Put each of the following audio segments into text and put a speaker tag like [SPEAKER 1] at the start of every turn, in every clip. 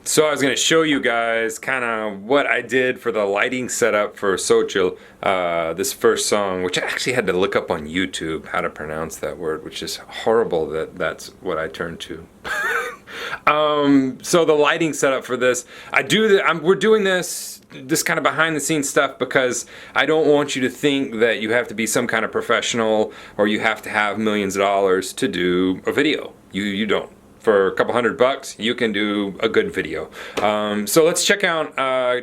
[SPEAKER 1] So I was going to show you guys kind of what I did for the lighting setup for Xochytl, this first song, which I actually had to look up on YouTube how to pronounce that word, which is horrible that that's what I turned to. So the lighting setup for this, we're doing this kind of behind the scenes stuff because I don't want you to think that you have to be some kind of professional or you have to have millions of dollars to do a video. You don't. For a couple $100, you can do a good video. So let's check out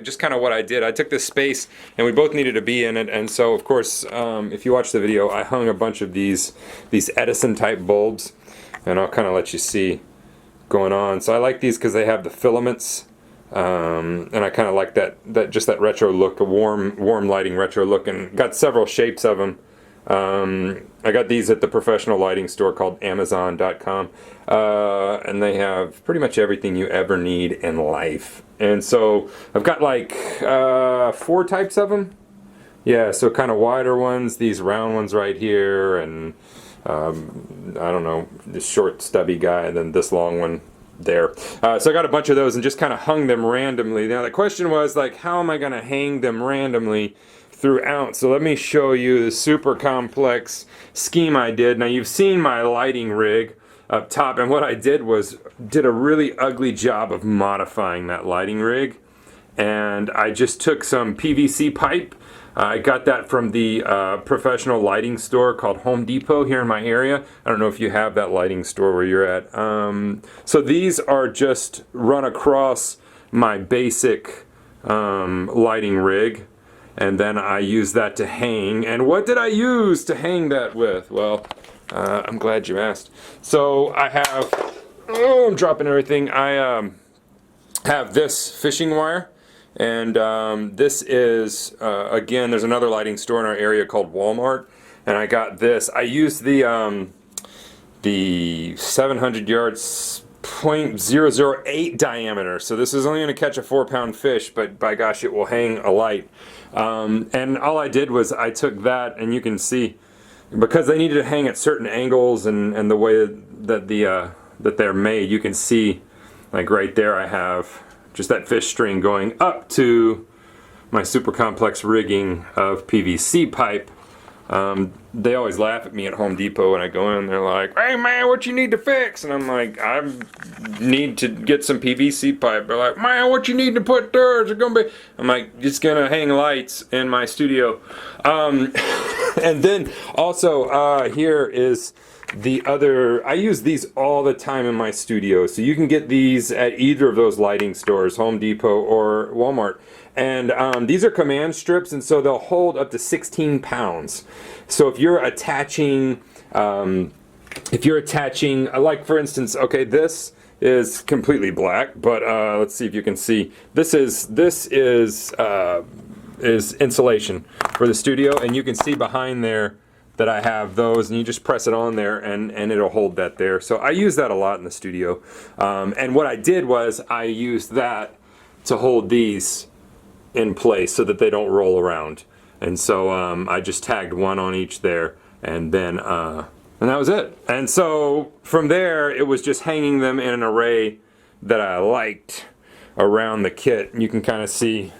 [SPEAKER 1] just kind of what I did. I took this space and we both needed to be in it, and so of course if you watch the video, I hung a bunch of these Edison type bulbs, and I'll kind of let you see going on. So I like these because they have the filaments, and I kind of like that just that retro look, a warm lighting retro look, and got several shapes of them. I got these at the professional lighting store called Amazon.com, and they have pretty much everything you ever need in life. And so I've got like 4 types of them. Yeah, so kind of wider ones, these round ones right here, and I don't know, this short stubby guy, and then this long one there. So I got a bunch of those and just kind of hung them randomly. Now the question was like, how am I going to hang them randomly throughout? So let me show you the super complex scheme I did. Now you've seen my lighting rig up top, and what I did was did a really ugly job of modifying that lighting rig, and I just took some PVC pipe. I got that from the professional lighting store called Home Depot here in my area. I don't know if you have that lighting store where you're at. So these are just run across my basic lighting rig, and then I use that to hang. And what did I use to hang that with? Well, I'm glad you asked. So I have, oh, I'm dropping everything. I have this fishing wire. And this is, again, there's another lighting store in our area called Walmart, and I got this. I used the 700 yards .008 diameter, so this is only going to catch a 4-pound fish, but by gosh, it will hang a light. And all I did was I took that, and you can see, because they needed to hang at certain angles and the way that that they're made, you can see, like right there, I have just that fish string going up to my super complex rigging of PVC pipe. They always laugh at me at Home Depot when I go in. They're like, "Hey man, what you need to fix?" And I'm like, "I need to get some PVC pipe." They're like, "Man, what you need to put there? Is it gonna be?" I'm like, "Just gonna hang lights in my studio." And then also here is the other. I use these all the time in my studio, so you can get these at either of those lighting stores, Home Depot or Walmart. And these are command strips, and so they'll hold up to 16 pounds. So if you're attaching, like for instance, okay, this is completely black, but let's see if you can see. This is insulation for the studio, and you can see behind there that I have those, and you just press it on there and it'll hold that there. So I use that a lot in the studio. And what I did was I used that to hold these in place so that they don't roll around. And so I just tagged one on each there, and then and that was it. And so from there it was just hanging them in an array that I liked around the kit. And you can kind of see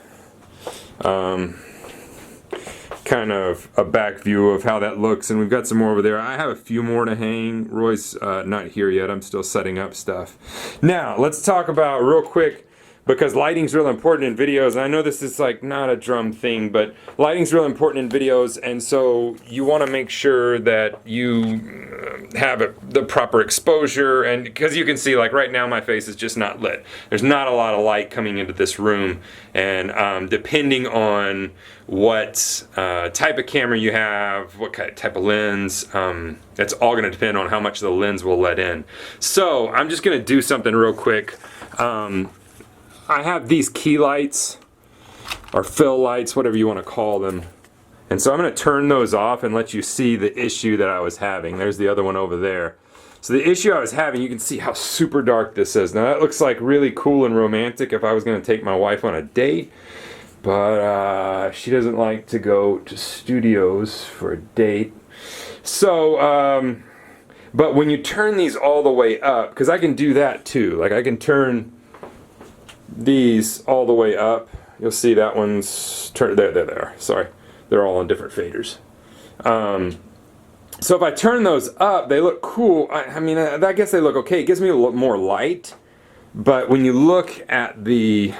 [SPEAKER 1] kind of a back view of how that looks, and we've got some more over there. I have a few more to hang. Roy's not here yet. I'm still setting up stuff. Now let's talk about real quick, because lighting's real important in videos, and I know this is like not a drum thing, but lighting's real important in videos, and so you want to make sure that you have the proper exposure, and because you can see, like right now my face is just not lit. There's not a lot of light coming into this room, and depending on what type of camera you have, what kind of type of lens, that's all going to depend on how much the lens will let in. So I'm just going to do something real quick. I have these key lights, or fill lights, whatever you want to call them. And so I'm going to turn those off and let you see the issue that I was having. There's the other one over there. So the issue I was having, you can see how super dark this is. Now that looks like really cool and romantic if I was going to take my wife on a date. But she doesn't like to go to studios for a date. So, but when you turn these all the way up, because I can do that too. Like I can turn these all the way up, you'll see that one's turned, there they are, sorry. They're all on different faders. So if I turn those up, they look cool. I mean, I guess they look okay. It gives me a little more light, but when you look at the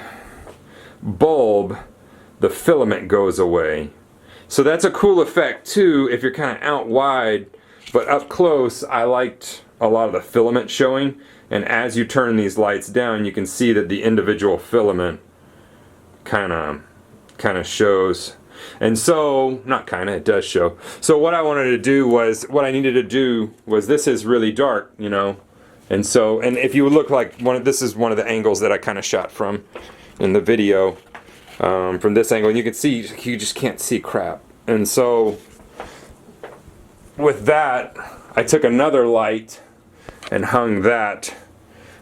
[SPEAKER 1] bulb, the filament goes away. So that's a cool effect too if you're kind of out wide, but up close I liked a lot of the filament showing, and as you turn these lights down you can see that the individual filament kind of shows. And so, not kind of, it does show. So what I wanted to do was, what I needed to do was, this is really dark, you know, and so, and if you look like this is one of the angles that I kind of shot from in the video, from this angle, and you can see, you just can't see crap. And so, with that, I took another light and hung that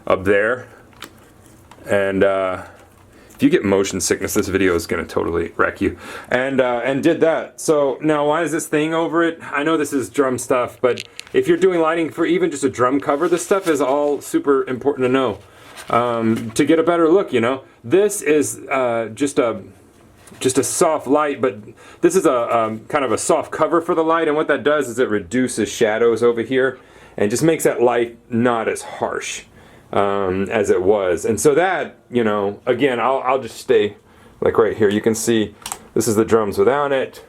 [SPEAKER 1] up there, and if you get motion sickness, this video is going to totally wreck you. And did that. So now, why is this thing over it? I know this is drum stuff, but if you're doing lighting for even just a drum cover, this stuff is all super important to know to get a better look. You know, this is just a soft light, but this is a kind of a soft cover for the light, and what that does is it reduces shadows over here and just makes that light not as harsh as it was. And so that, you know, again, I'll just stay like right here. You can see this is the drums without it,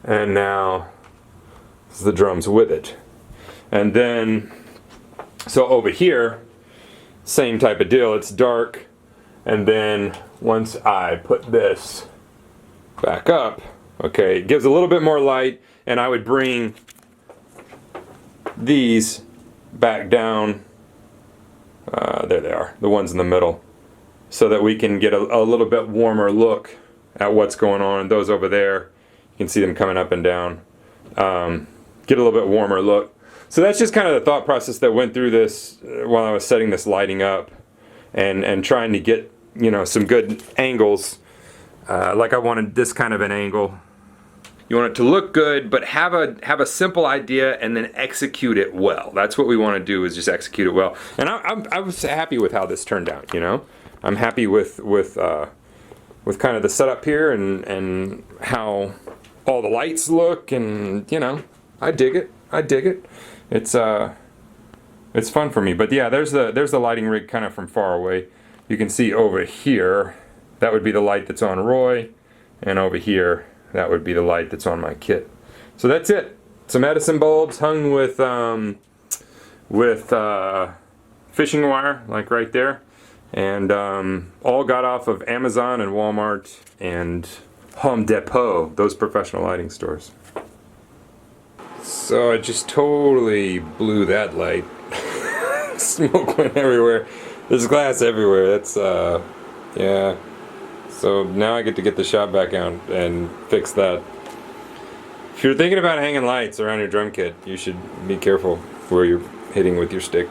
[SPEAKER 1] and now this is the drums with it. And then, so over here, same type of deal. It's dark, and then once I put this back up, okay, it gives a little bit more light, and I would bring these back down. There they are, the ones in the middle, so that we can get a little bit warmer look at what's going on. Those over there, you can see them coming up and down. Get a little bit warmer look. So that's just kind of the thought process that went through this while I was setting this lighting up, and trying to get, you know, some good angles. Like I wanted this kind of an angle. You want it to look good, but have a simple idea and then execute it well. That's what we want to do, is just execute it well. And I was happy with how this turned out. You know, I'm happy with kind of the setup here and how all the lights look, and you know, I dig it. I dig it. It's fun for me. But yeah, there's the lighting rig kind of from far away. You can see over here, that would be the light that's on Roy, and over here, that would be the light that's on my kit. So that's it. Some Edison bulbs hung with fishing wire, like right there, and all got off of Amazon and Walmart and Home Depot, those professional lighting stores. So I just totally blew that light. Smoke went everywhere. There's glass everywhere. That's yeah. So now I get to get the shot back out and fix that. If you're thinking about hanging lights around your drum kit, you should be careful where you're hitting with your stick.